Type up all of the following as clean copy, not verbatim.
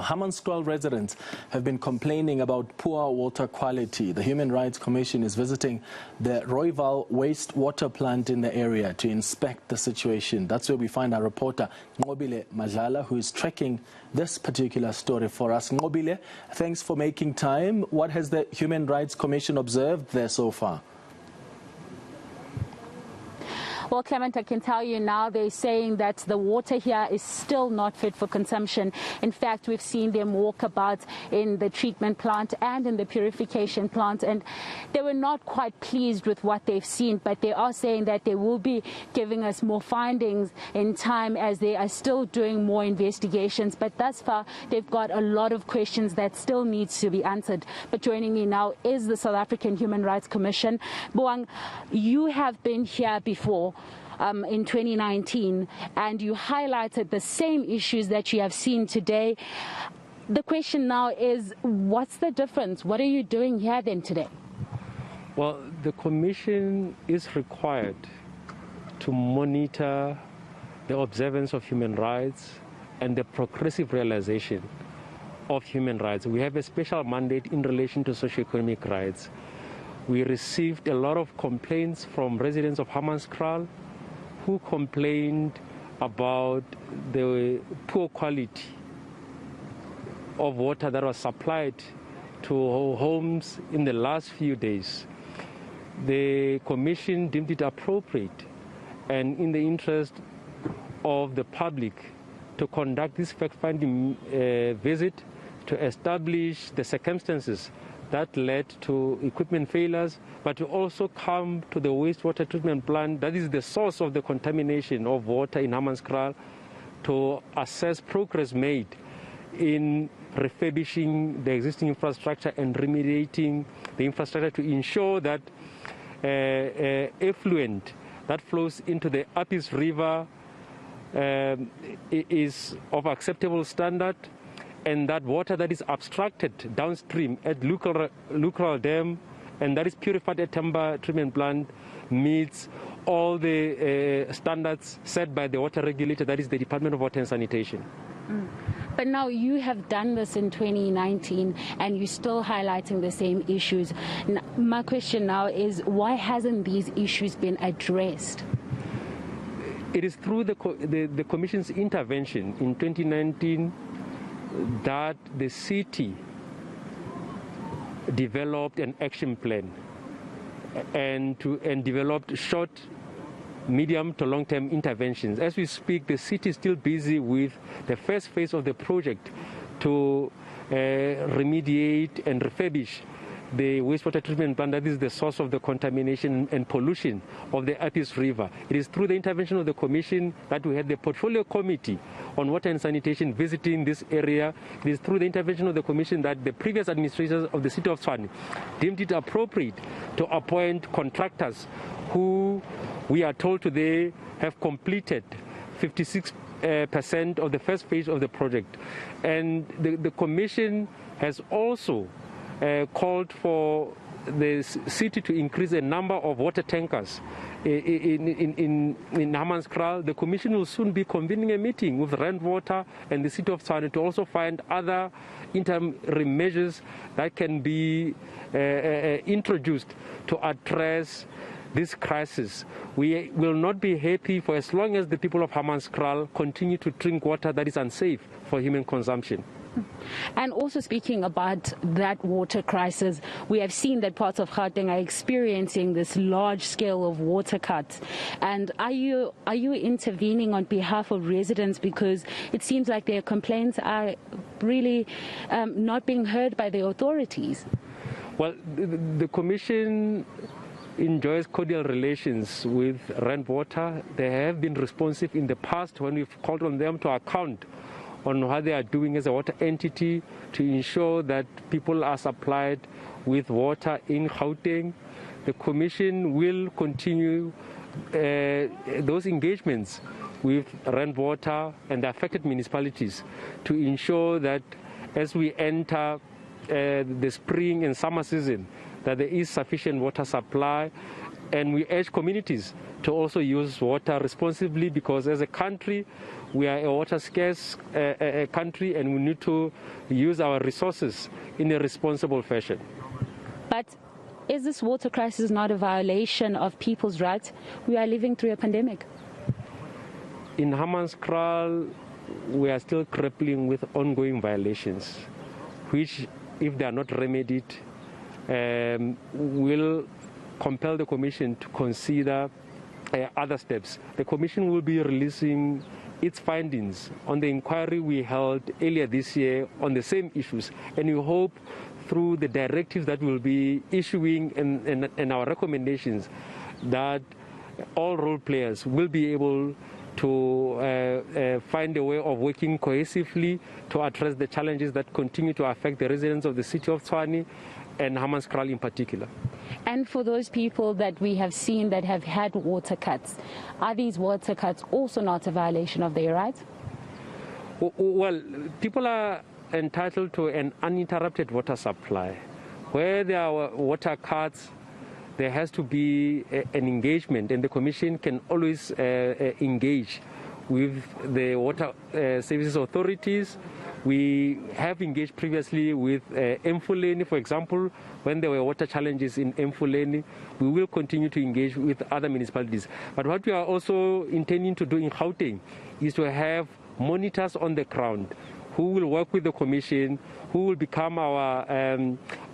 Hammanskraal residents have been complaining about poor water quality. The Human Rights Commission is visiting the Rooiwal wastewater plant in the area to inspect the situation. That's where we find our reporter Nqobile Madlala, who is tracking this particular story for us. Nqobile, thanks for making time. What has the Human Rights Commission observed there so far? Well, Clement, I can tell you now they're saying that the water here is still not fit for consumption. In fact, we've seen them walk about in the treatment plant and in the purification plant, and they were not quite pleased with what they've seen, but they are saying that they will be giving us more findings in time as they are still doing more investigations. But thus far, they've got a lot of questions that still needs to be answered. But joining me now is the South African Human Rights Commission. Buang, you have been here before. In 2019, and you highlighted the same issues that you have seen today. The question now is, what's the difference? What are you doing here then today? Well, the Commission is required to monitor the observance of human rights and the progressive realization of human rights. We have a special mandate in relation to socioeconomic rights. We received a lot of complaints from residents of Hammanskraal who complained about the poor quality of water that was supplied to homes in the last few days. The Commission deemed it appropriate and in the interest of the public to conduct this fact-finding visit to establish the circumstances that led to equipment failures, but to also come to the wastewater treatment plant that is the source of the contamination of water in Hammanskraal, to assess progress made in refurbishing the existing infrastructure and remediating the infrastructure to ensure that effluent that flows into the Apis River is of acceptable standard, and that water that is abstracted downstream at Rooiwal Dam and that is purified at Temba treatment plant meets all the standards set by the water regulator, that is the Department of Water and Sanitation. But now you have done this in 2019 and you're still highlighting the same issues. Now, my question now is, why hasn't these issues been addressed? It is through the Commission's intervention in 2019 that the city developed an action plan and developed short, medium to long-term interventions. As we speak, the city is still busy with the first phase of the project to remediate and refurbish the wastewater treatment plant that is the source of the contamination and pollution of the Apis River. It is through the intervention of the Commission that we had the Portfolio Committee on Water and Sanitation visiting this area. It is through the intervention of the Commission that the previous administrators of the city of Tshwane deemed it appropriate to appoint contractors who, we are told today, have completed 56% of the first phase of the project. And the Commission has also called for the city to increase the number of water tankers in Hammanskraal. The Commission will soon be convening a meeting with Water and the city of Tshwane to also find other interim measures that can be introduced to address this crisis. We will not be happy for as long as the people of Hammanskraal continue to drink water that is unsafe for human consumption. And also speaking about that water crisis, we have seen that parts of Gauteng are experiencing this large scale of water cuts. And are you intervening on behalf of residents, because it seems like their complaints are really not being heard by the authorities? Well, the Commission enjoys cordial relations with Water. They have been responsive in the past when we've called on them to account on what they are doing as a water entity to ensure that people are supplied with water in Gauteng. The Commission will continue those engagements with Water and the affected municipalities to ensure that as we enter the spring and summer season, that there is sufficient water supply, and we urge communities to also use water responsibly, because as a country we are a water scarce country, and we need to use our resources in a responsible fashion. But is this water crisis not a violation of people's rights? We are living through a pandemic. In Hammanskraal, we are still grappling with ongoing violations, which, if they are not remedied, will compel the Commission to consider other steps. The Commission will be releasing its findings on the inquiry we held earlier this year on the same issues, and we hope through the directives that we'll be issuing and our recommendations that all role players will be able to find a way of working cohesively to address the challenges that continue to affect the residents of the city of Tshwane and Hammanskraal in particular. And for those people that we have seen that have had water cuts, are these water cuts also not a violation of their rights? Well, people are entitled to an uninterrupted water supply. Where there are water cuts, there has to be an engagement, and the Commission can always engage with the water services authorities. We have engaged previously with eNCA, for example, when there were water challenges in eNCA. We will continue to engage with other municipalities. But what we are also intending to do in Gauteng is to have monitors on the ground who will work with the Commission, who will become our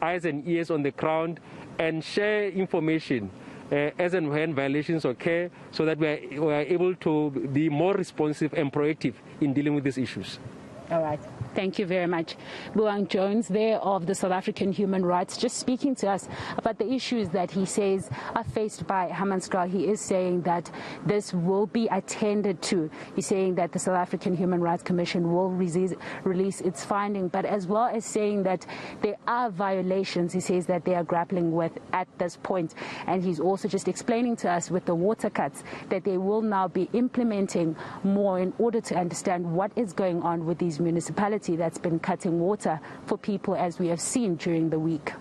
eyes and ears on the ground and share information as and when violations occur, so that we are able to be more responsive and proactive in dealing with these issues. All right. Thank you very much. Buang Jones there of the South African Human Rights, just speaking to us about the issues that he says are faced by Hammanskraal. He is saying that this will be attended to. He's saying that the South African Human Rights Commission will release its finding, but as well as saying that there are violations, he says, that they are grappling with at this point. And he's also just explaining to us with the water cuts that they will now be implementing more in order to understand what is going on with these municipalities that's been cutting water for people, as we have seen during the week.